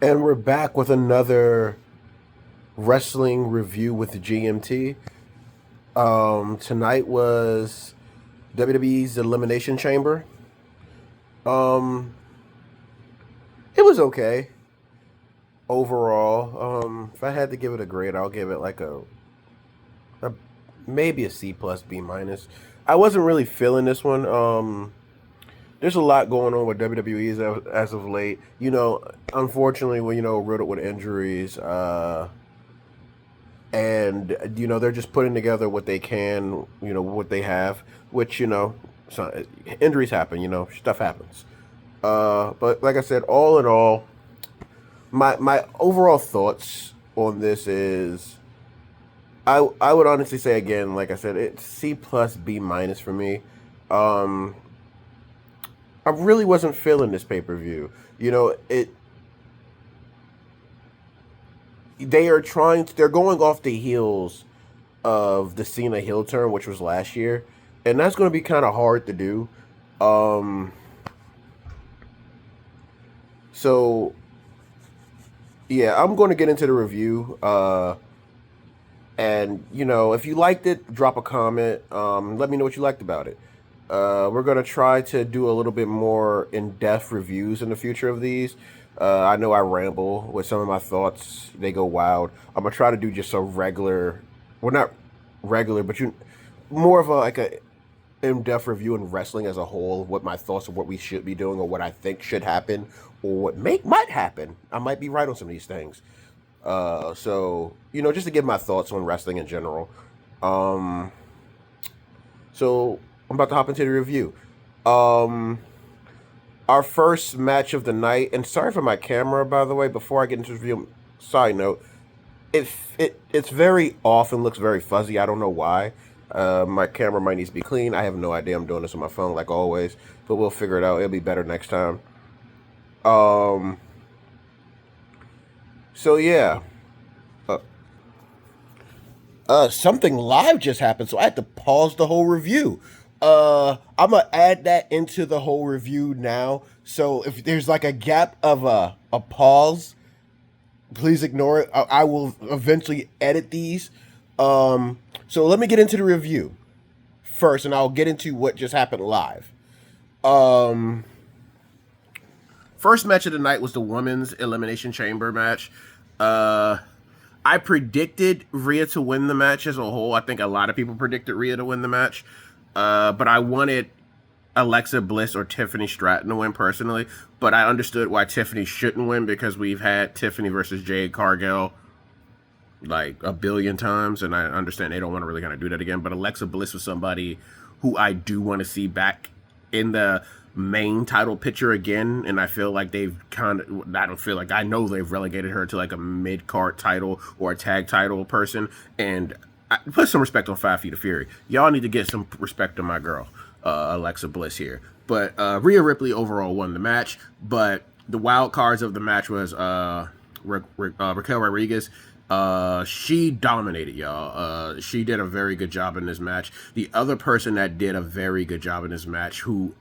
And we're back with another wrestling review with G.M.T. Tonight was WWE's Elimination Chamber. Um, it was okay overall. If I had to give it a grade, I'll give it like a maybe a C plus B minus. I wasn't really feeling this one. There's a lot going on with WWE as of late. Unfortunately, when riddled with injuries, and they're just putting together what they can, what they have, which so, injuries happen, stuff happens. But like I said, all in all, my overall thoughts on this is I would honestly say again, like I said, it's C plus B minus for me. Um, I really wasn't feeling this pay per view. They're going off the heels of the Cena heel turn, which was last year, and that's going to be kind of hard to do. Um, so yeah, I'm going to get into the review. And if you liked it, drop a comment. Let me know what you liked about it. We're gonna try to do a little bit more in-depth reviews in the future of these. I know I ramble with some of my thoughts; they go wild. I'm gonna try to do just a regular, well, not regular, but more of a in-depth review in wrestling as a whole. What my thoughts of what we should be doing, or what I think should happen, or what might happen. I might be right on some of these things. So just to give my thoughts on wrestling in general. Um, so I'm about to hop into the review. Um, our first match of the night, and sorry for my camera, by the way. Before I get into the review, side note, it's very off and looks very fuzzy. I don't know why. My camera might need to be clean. I have no idea. I'm doing this on my phone like always, but we'll figure it out. It'll be better next time. Um, so yeah. Uh, Something live just happened, so I had to pause the whole review. I'm gonna add that into the whole review now. So if there's like a gap of a pause, please ignore it. I will eventually edit these. So let me get into the review first, and I'll get into what just happened live. Um, First match of the night was the women's elimination chamber match. Uh, I predicted Rhea to win the match as a whole. I think a lot of people predicted Rhea to win the match. But I wanted Alexa Bliss or Tiffany Stratton to win personally. But I understood why Tiffany shouldn't win because we've had Tiffany versus Jade Cargill like a billion times, and I understand they don't want to really kind of do that again. But Alexa Bliss was somebody who I do want to see back in the main title picture again, and I feel like they've kind of, I don't feel like, I know they've relegated her to like a mid card title or a tag title person, and I put some respect on 5 Feet of Fury. Y'all need to get some respect on my girl, Alexa Bliss here. But Rhea Ripley overall won the match, but the wild cards of the match was Raquel Rodriguez. She dominated, y'all. She did a very good job in this match. The other person that did a very good job in this match, who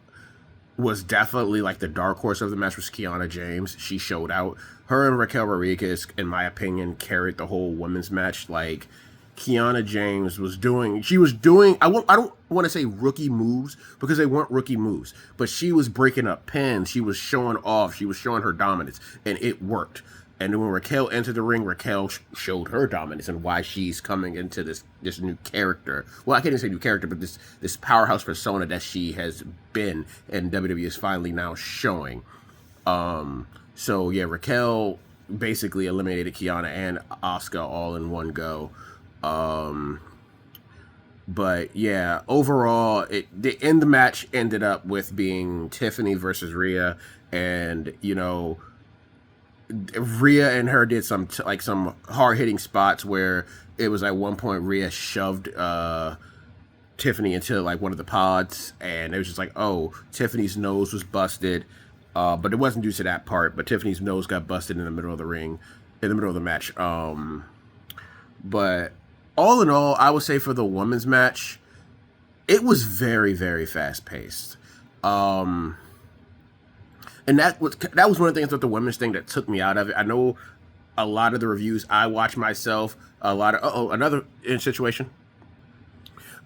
was definitely like the dark horse of the match, was Kiana James. She showed out. Her and Raquel Rodriguez, in my opinion, carried the whole women's match. Like, Kiana James was doing, I don't want to say rookie moves because they weren't rookie moves, but she was breaking up pins. She was showing off. She was showing her dominance, and it worked. And then when Raquel entered the ring, Raquel showed her dominance and why she's coming into this new character. Well, I can't even say new character, but this powerhouse persona that she has been, and WWE is finally now showing. So yeah, Raquel basically eliminated Kiana and Asuka all in one go. Um, but yeah, overall, the end the match ended up with being Tiffany versus Rhea, and Rhea and her did some hard hitting spots where it was at one point Rhea shoved Tiffany into like one of the pods, and it was just like, oh, Tiffany's nose was busted, but it wasn't due to that part. But Tiffany's nose got busted in the middle of the ring, in the middle of the match. But all in all, I would say for the women's match, it was very, very fast paced. Um, And that was one of the things with the women's thing that took me out of it. I know a lot of the reviews I watch myself, a lot of another situation.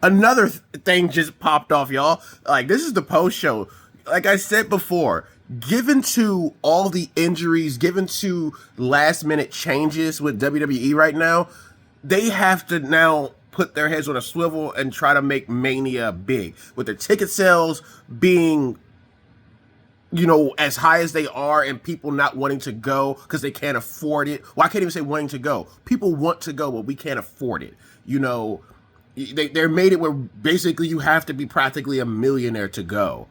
Another thing just popped off, y'all. Like, this is the post show. Like I said before, given to all the injuries, given to last minute changes with WWE right now, they have to now put their heads on a swivel and try to make Mania big. With the ticket sales being, as high as they are, and people not wanting to go because they can't afford it. Well, I can't even say wanting to go. People want to go, but we can't afford it. They're made it where basically you have to be practically a millionaire to go.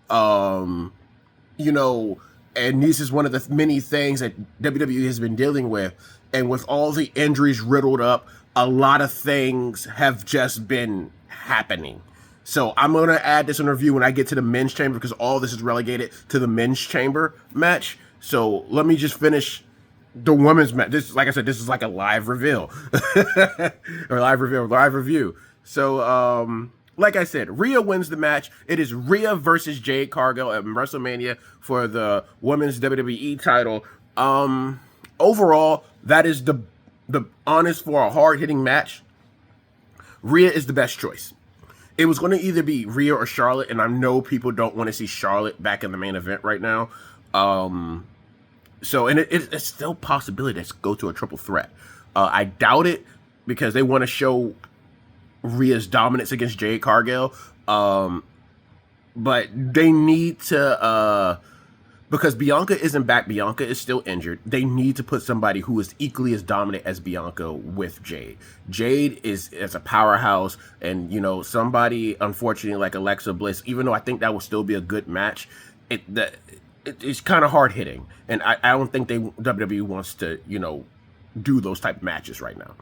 And this is one of the many things that WWE has been dealing with. And with all the injuries riddled up, a lot of things have just been happening. So I'm going to add this in review when I get to the men's chamber, because all this is relegated to the men's chamber match. So let me just finish the women's match. This, like I said, this is like a live reveal or live review. So, like I said, Rhea wins the match. It is Rhea versus Jade Cargill at WrestleMania for the women's WWE title. Overall, that is the honest, for a hard hitting match, Rhea is the best choice. It was going to either be Rhea or Charlotte, and I know people don't want to see Charlotte back in the main event right now. So it's still a possibility to go to a triple threat. I doubt it, because they want to show Rhea's dominance against Jade Cargill. But they need to, because Bianca isn't back, Bianca is still injured. They need to put somebody who is equally as dominant as Bianca with Jade. Jade is a powerhouse, and somebody, unfortunately, like Alexa Bliss, even though I think that will still be a good match, it's kind of hard hitting, and I don't think WWE wants to do those type of matches right now.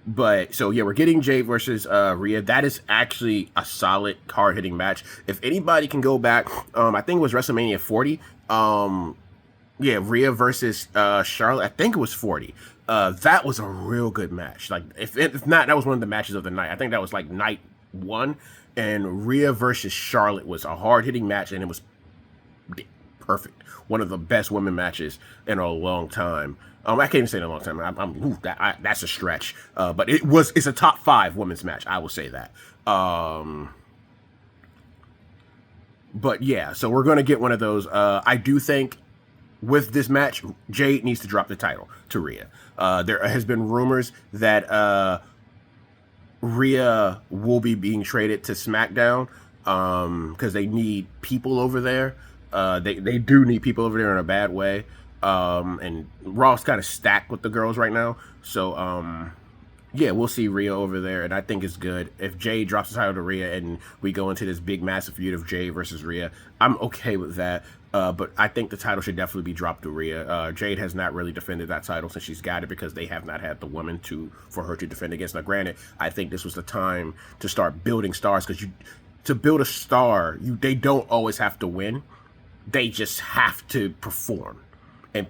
But so yeah, we're getting Jade versus Rhea. That is actually a solid, hard hitting match. If anybody can go back, I think it was WrestleMania 40. Rhea versus Charlotte. I think it was 40. That was a real good match. Like, if not, that was one of the matches of the night. I think that was like night one. And Rhea versus Charlotte was a hard hitting match, and it was perfect. One of the best women matches in a long time. I can't even say in a long time. That's a stretch. But it's a top 5 women's match. I will say that. But yeah, so we're going to get one of those. I do think with this match, Jade needs to drop the title to Rhea. There has been rumors that Rhea will be being traded to SmackDown because they need people over there. They do need people over there in a bad way. And Raw's kind of stacked with the girls right now. So, yeah, we'll see Rhea over there, and I think it's good. If Jade drops the title to Rhea and we go into this big, massive feud of Jade versus Rhea, I'm okay with that. But I think the title should definitely be dropped to Rhea. Jade has not really defended that title since she's got it, because they have not had the woman for her to defend against. Now, granted, I think this was the time to start building stars, because to build a star, they don't always have to win. They just have to perform. And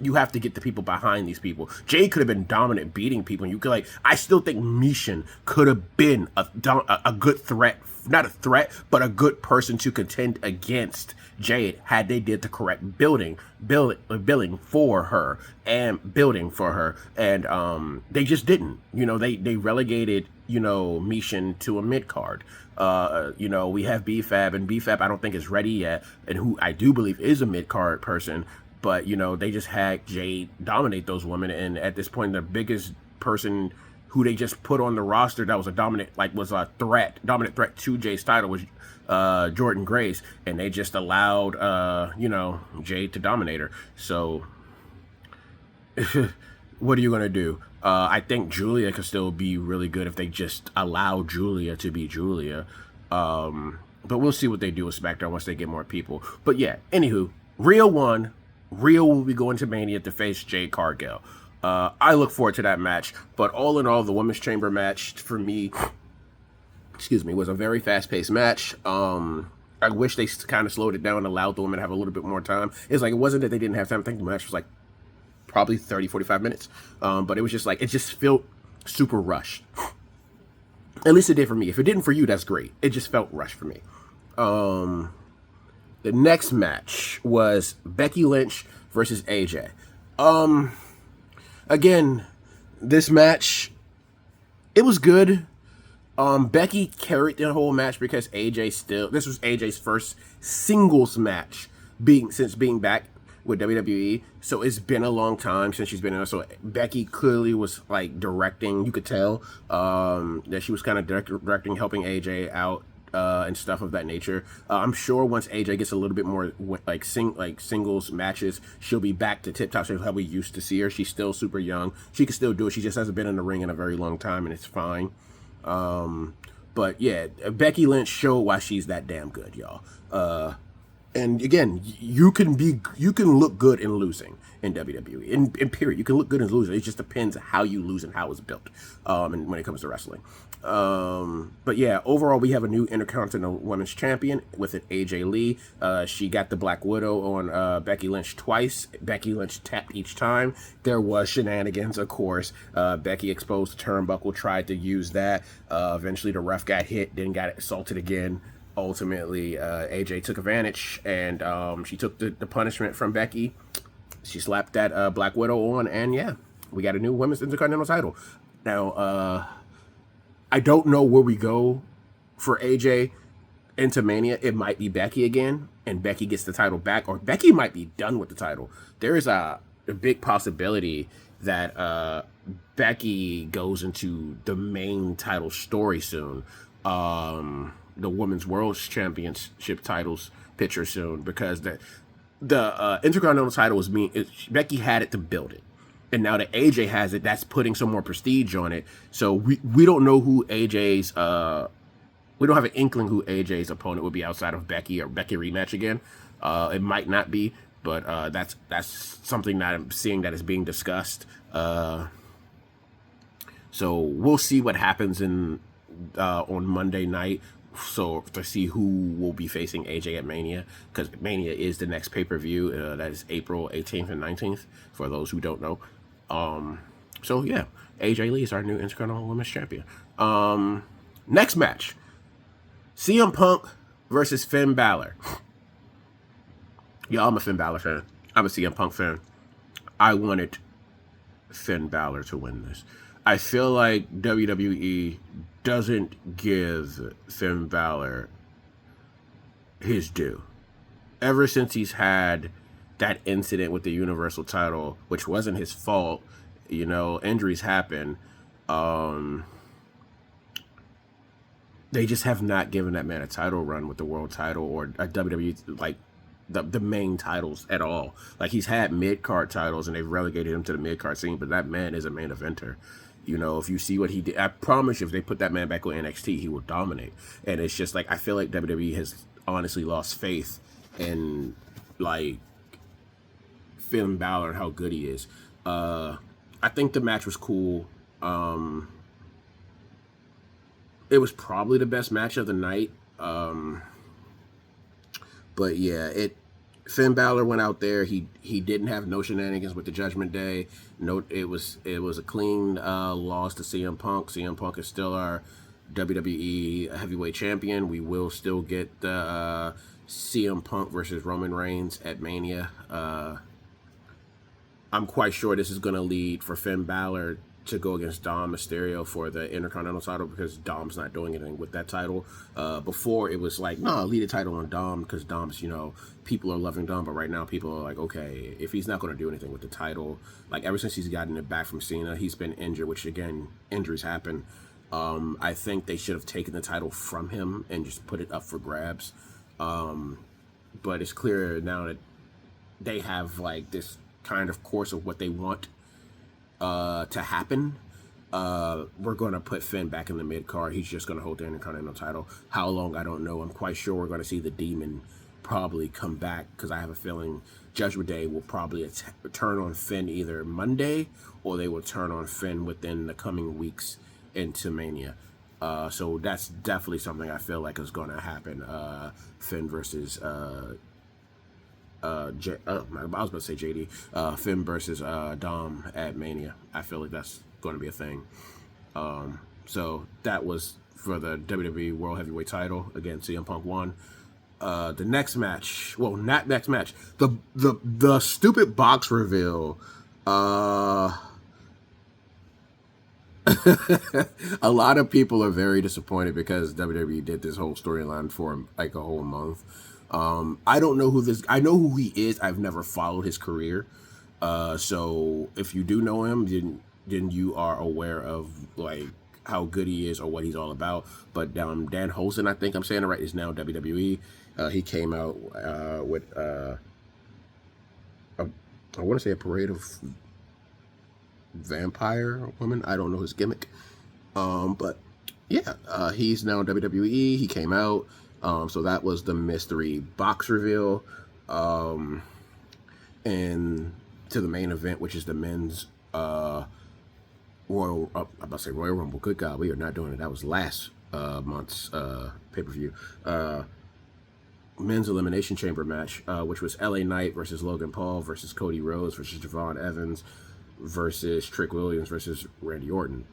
you have to get the people behind these people. Jade could have been dominant, beating people. And I still think Mishin could have been a good threat. Not a threat, but a good person to contend against Jade had they did the correct billing for her and building for her. And they just didn't. They relegated, Mishin to a mid-card. We have BFAB, and BFAB I don't think is ready yet, and who I do believe is a mid-card person. But, they just had Jade dominate those women. And at this point, the biggest person who they just put on the roster that was a dominant threat to Jade's title was Jordynne Grace. And they just allowed, Jade to dominate her. So, what are you going to do? I think Julia could still be really good if they just allow Julia to be Julia. But we'll see what they do with SmackDown once they get more people. But yeah, anywho, Rhea won. Rhea will be going to Mania to face Jade Cargill. I look forward to that match. But all in all, the Women's Chamber match for me, was a very fast-paced match. I wish they kind of slowed it down and allowed the women to have a little bit more time. It's like, it wasn't that they didn't have time. I think the match was like probably 30, 45 minutes. But it was just like, it just felt super rushed. At least it did for me. If it didn't for you, that's great. It just felt rushed for me. The next match was Becky Lynch versus AJ. Again, this match, it was good. Becky carried the whole match because this was AJ's first singles match since being back with WWE. So it's been a long time since she's been in there. So Becky clearly was like directing. You could tell that she was kind of directing, helping AJ out and stuff of that nature. I'm sure once AJ gets a little bit more like singles matches, she'll be back to tip top shape how we used to see her. She's still super young. She can still do it. She just hasn't been in the ring in a very long time, and it's fine. But yeah, Becky Lynch showed why she's that damn good, y'all. And again, you can look good in losing in WWE. In period, you can look good in losing. It just depends how you lose and how it's built. And when it comes to wrestling. But yeah, overall, we have a new Intercontinental Women's Champion with it, AJ Lee. She got the Black Widow on Becky Lynch twice. Becky Lynch tapped each time. There was shenanigans, of course. Becky exposed the turnbuckle, tried to use that. Eventually, the ref got hit, then got assaulted again. Ultimately, AJ took advantage, and she took the punishment from Becky. She slapped that Black Widow on, and yeah, we got a new Women's Intercontinental title. Now, I don't know where we go for AJ into Mania. It might be Becky again, and Becky gets the title back, or Becky might be done with the title. There is a big possibility that Becky goes into the main title story soon. The Women's World Championship titles picture soon, because the Intercontinental title was Becky had it to build it. And now that AJ has it, that's putting some more prestige on it. So we don't know who AJ's we don't have an inkling who AJ's opponent would be outside of Becky, or Becky rematch again. It might not be, but that's something that I'm seeing that is being discussed. So we'll see what happens on Monday night. So to see who will be facing AJ at Mania, because Mania is the next pay-per-view. That is April 18th and 19th, for those who don't know. So yeah, AJ Lee is our new Intercontinental Women's Champion. Next match, CM Punk versus Finn Balor. Yeah, I'm a Finn Balor fan. I'm a CM Punk fan. I wanted Finn Balor to win this. I feel like WWE doesn't give Finn Balor his due. Ever since he's had that incident with the Universal title, which wasn't his fault, injuries happen. They just have not given that man a title run with the world title or a WWE, like the main titles at all. Like, he's had mid-card titles and they've relegated him to the mid-card scene, but that man is a main eventer. If you see what he did, I promise you, if they put that man back on NXT, he will dominate. And it's just like, I feel like WWE has honestly lost faith in, like, Finn Balor and how good he is. I think the match was cool. It was probably the best match of the night. But yeah, Finn Balor went out there. He didn't have no shenanigans with the Judgment Day. No, it was a clean loss to CM Punk. CM Punk is still our WWE Heavyweight Champion. We will still get the CM Punk versus Roman Reigns at Mania. I'm quite sure this is going to lead for Finn Balor to go against Dom Mysterio for the Intercontinental title, because Dom's not doing anything with that title. Before, it was like, no, lead the title on Dom, because Dom's, people are loving Dom, but right now people are like, okay, if he's not going to do anything with the title, like ever since he's gotten it back from Cena, he's been injured, which again, injuries happen. I think they should have taken the title from him and just put it up for grabs. But it's clear now that they have like this kind of course of what they want to happen. We're going to put Finn back in the mid-card. He's just going to hold the Intercontinental title. How long, I don't know. I'm quite sure we're going to see the Demon probably come back, because I have a feeling Judgment Day will probably turn on Finn either Monday, or they will turn on Finn within the coming weeks into Mania. So that's definitely something I feel like is going to happen. Finn versus I was about to say JD. Finn versus Dom at Mania. I feel like that's going to be a thing. So that was for the WWE World Heavyweight title. Again, CM Punk won. The next match, well, not next match, the stupid box reveal. A lot of people are very disappointed because WWE did this whole storyline for like a whole month. I don't know who this. I know who he is. I've never followed his career. So if you do know him, then you are aware of like how good he is or what he's all about. But Dan Holson, I think I'm saying it right, is now WWE. He came out with I want to say a parade of vampire women. I don't know his gimmick. But yeah, he's now in WWE. He came out. So that was the mystery box reveal. And to the main event, which is the men's Royal, I'm about to say Royal Rumble. Good God, we are not doing it. That was last month's pay-per-view. Men's Elimination Chamber match, which was LA Knight versus Logan Paul versus Cody Rhodes versus Javon Evans versus Trick Williams versus Randy Orton.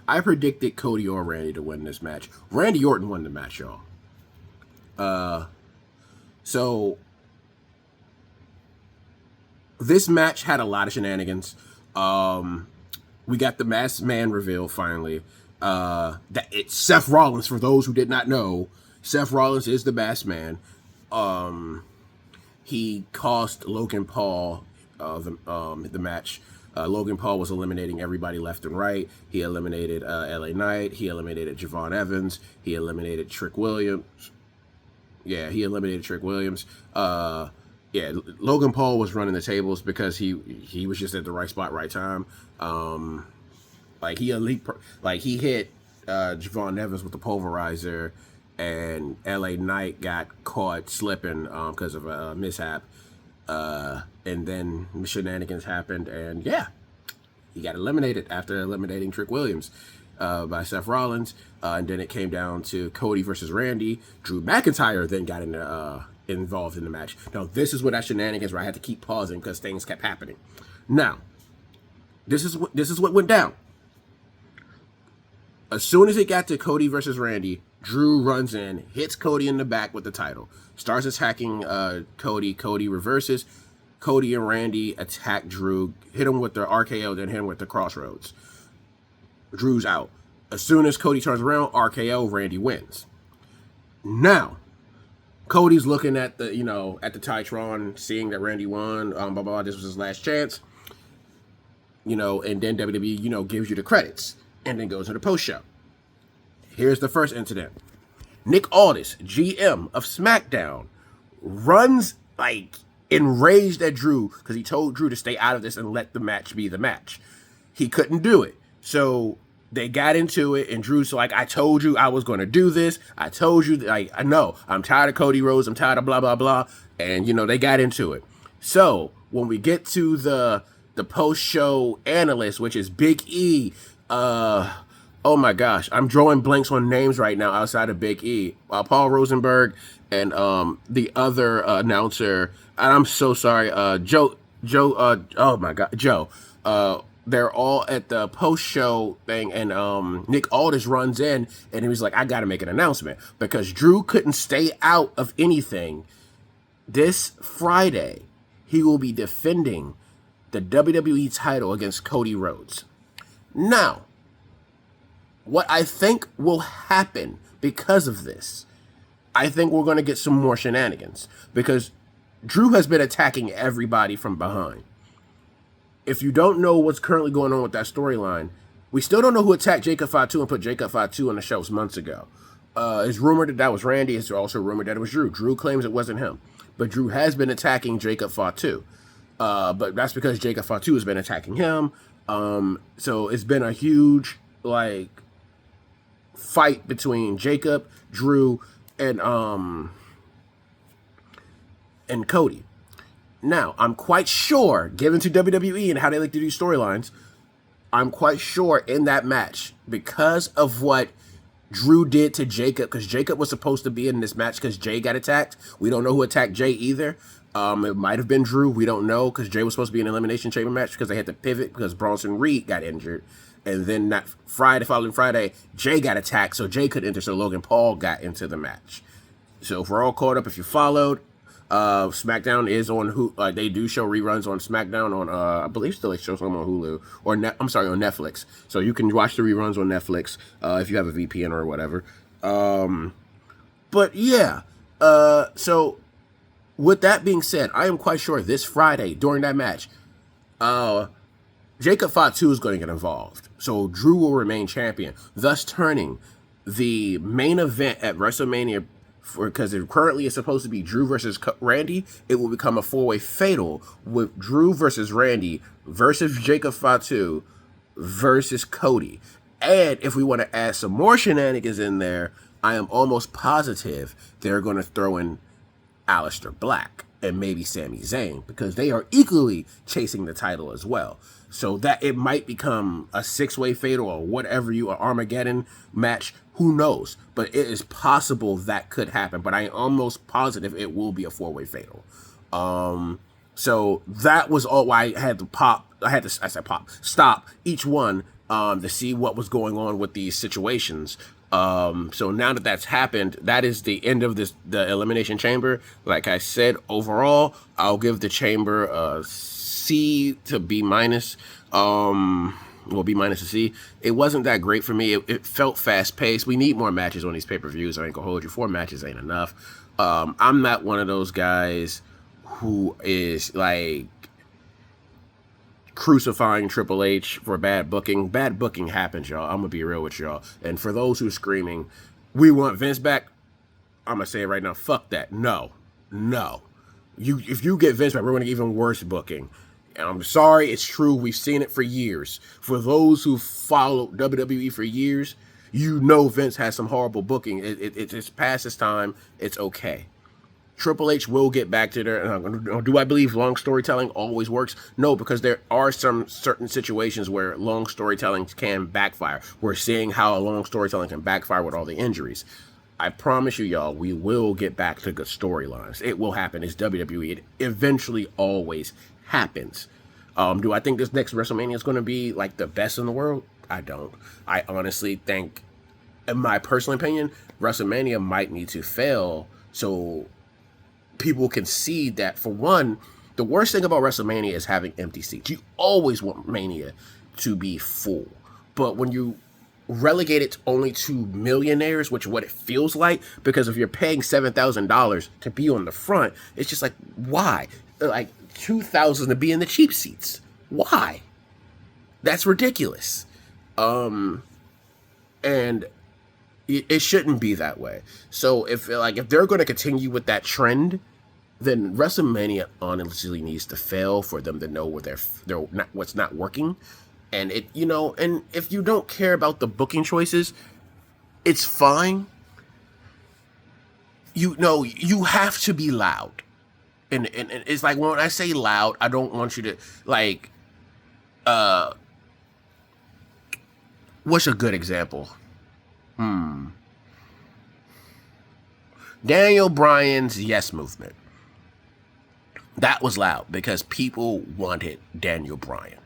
I predicted Cody or Randy to win this match. Randy Orton won the match, y'all. So this match had a lot of shenanigans. We got the masked man reveal finally. That it's Seth Rollins. For those who did not know, Seth Rollins is the masked man. He cost Logan Paul the match. Logan Paul was eliminating everybody left and right. He eliminated LA Knight. He eliminated Javon Evans. He eliminated Trick Williams. Yeah, he eliminated Trick Williams. Yeah, Logan Paul was running the tables because he was just at the right spot, right time. Like he hit Javon Evans with the pulverizer, and LA Knight got caught slipping because of a mishap. And then shenanigans happened, and yeah, he got eliminated after eliminating Trick Williams by Seth Rollins. And then it came down to Cody versus Randy. Drew McIntyre then got involved in the match. Now, this is what that shenanigans where I had to keep pausing because things kept happening. Now, this is what went down. As soon as it got to Cody versus Randy, Drew runs in, hits Cody in the back with the title, starts attacking Cody. Cody reverses. Cody and Randy attack Drew, hit him with the RKO, then hit him with the Crossroads. Drew's out. As soon as Cody turns around, RKO, Randy wins. Now, Cody's looking at the Titron, seeing that Randy won, blah, blah, blah, this was his last chance. And then WWE, gives you the credits and then goes to the post show. Here's the first incident. Nick Aldis, GM of SmackDown, runs enraged at Drew because he told Drew to stay out of this and let the match be the match. He couldn't do it. So they got into it, and Drew's like, I told you I was going to do this. I told you, I know. I'm tired of Cody Rhodes. I'm tired of blah, blah, blah. And, they got into it. So when we get to the post-show analyst, which is Big E, oh my gosh, I'm drawing blanks on names right now outside of Big E. Paul Rosenberg and the other announcer, and I'm so sorry, Joe, oh my God, Joe. They're all at the post-show thing, and Nick Aldis runs in, and he was like, I got to make an announcement, because Drew couldn't stay out of anything. This Friday, he will be defending the WWE title against Cody Rhodes. Now, what I think will happen because of this, I think we're going to get some more shenanigans, because Drew has been attacking everybody from behind. If you don't know what's currently going on with that storyline, we still don't know who attacked Jacob Fatu and put Jacob Fatu on the shows months ago. It's rumored that was Randy. It's also rumored that it was Drew. Drew claims it wasn't him. But Drew has been attacking Jacob Fatu. But that's because Jacob Fatu has been attacking him. So it's been a huge, fight between Jacob, Drew, and Cody. Now, I'm quite sure, given to WWE and how they like to do storylines, I'm quite sure in that match, because of what Drew did to Jacob, because Jacob was supposed to be in this match because Jay got attacked. We don't know who attacked Jay either. It might have been Drew. We don't know, because Jay was supposed to be in an Elimination Chamber match because they had to pivot because Bronson Reed got injured. And then that following Friday, Jay got attacked, so Jay could enter, so Logan Paul got into the match. So if we're all caught up, if you followed, SmackDown is on Hulu. They do show reruns on SmackDown on I believe still they show some on Hulu or on Netflix. So you can watch the reruns on Netflix if you have a VPN or whatever. But yeah, so with that being said, I am quite sure this Friday during that match, Jacob Fatu is going to get involved. So Drew will remain champion, thus turning the main event at WrestleMania, because it currently is supposed to be Drew versus Randy, it will become a 4-way fatal with Drew versus Randy versus Jacob Fatu versus Cody. And if we want to add some more shenanigans in there, I am almost positive they're going to throw in Aleister Black and maybe Sami Zayn, because they are equally chasing the title as well. So that it might become a 6-way fatal or whatever an Armageddon match. Who knows? But it is possible that could happen. But I am almost positive it will be a 4-way fatal. So that was all why I had to stop each one to see what was going on with these situations. So now that that's happened, that is the end of the Elimination Chamber. Like I said, overall, I'll give the Chamber a C to B minus. B minus to C. It wasn't that great for me. It felt fast paced. We need more matches on these pay-per-views. I ain't gonna hold you. 4 matches ain't enough. I'm not one of those guys who is like crucifying Triple H for bad booking. Bad booking happens, y'all. I'm gonna be real with y'all. And for those who are screaming, we want Vince back, I'm gonna say it right now. Fuck that. No. If you get Vince back, we're gonna get even worse booking. And I'm sorry, it's true. We've seen it for years. For those who followed WWE for years, you know Vince has some horrible booking. It's past its time. It's okay. Triple H will get back to there. Do I believe long storytelling always works? No, because there are some certain situations where long storytelling can backfire. We're seeing how a long storytelling can backfire with all the injuries. I promise you, y'all, we will get back to good storylines. It will happen. It's WWE. It eventually always happens. Do I think this next WrestleMania is going to be like the best in the world? I don't. I honestly think, in my personal opinion, WrestleMania might need to fail so people can see that, for one, the worst thing about WrestleMania is having empty seats. You always want Mania to be full. But when you relegate it only to millionaires, which is what it feels like, because if you're paying $7,000 to be on the front, it's just like, why? Like $2,000 to be in the cheap seats. Why? That's ridiculous. And it shouldn't be that way. So if they're going to continue with that trend, then WrestleMania honestly needs to fail for them to know where they're not, what's not working. And and if you don't care about the booking choices, it's fine. You have to be loud. And it's like, when I say loud, I don't want you to like what's a good example? Daniel Bryan's Yes Movement. That was loud because people wanted Daniel Bryan.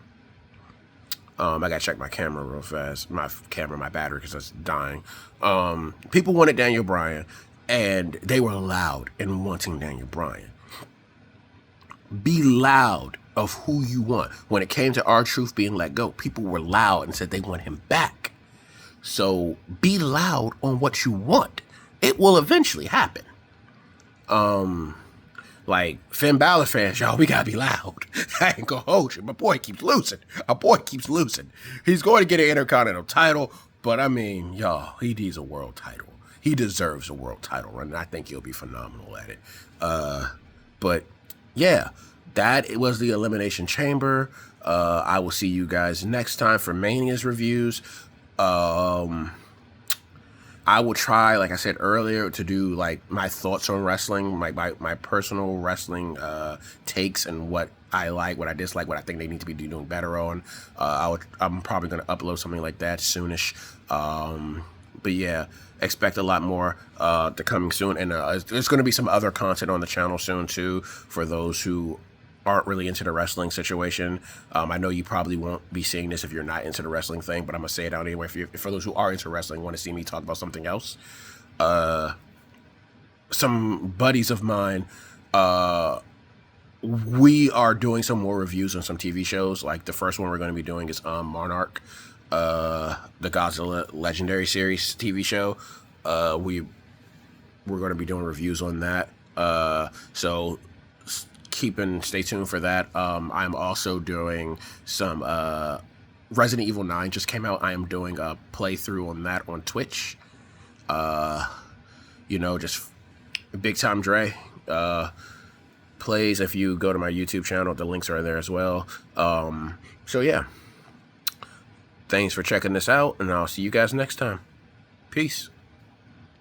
I gotta check my camera real fast. My battery, because it's dying. People wanted Daniel Bryan, and they were loud in wanting Daniel Bryan. Be loud of who you want. When it came to R-Truth being let go, people were loud and said they want him back. So be loud on what you want. It will eventually happen. Like Finn Balor fans, y'all, we gotta be loud. I ain't gonna hold you. My boy keeps losing. He's going to get an Intercontinental title, but I mean, y'all, he needs a world title. He deserves a world title run, and I think he'll be phenomenal at it. But yeah, that was the Elimination Chamber. I will see you guys next time for Mania's reviews. I will try, like I said earlier, to do like my thoughts on wrestling, my personal wrestling takes, and what I like, what I dislike, what I think they need to be doing better on. I'm probably going to upload something like that soonish. But yeah, expect a lot more to coming soon. And there's going to be some other content on the channel soon too, for those who aren't really into the wrestling situation. I know you probably won't be seeing this if you're not into the wrestling thing, but I'm gonna say it out anyway. For those who are into wrestling, want to see me talk about something else. Some buddies of mine, we are doing some more reviews on some TV shows. Like the first one we're going to be doing is Monarch, the Godzilla Legendary Series TV show. We're going to be doing reviews on that. So stay tuned for that. I'm also doing some Resident Evil 9 just came out. I am doing a playthrough on that on Twitch. Just Big Time Dre plays. If you go to my YouTube channel, the links are there as well. So yeah, thanks for checking this out, and I'll see you guys next time. Peace.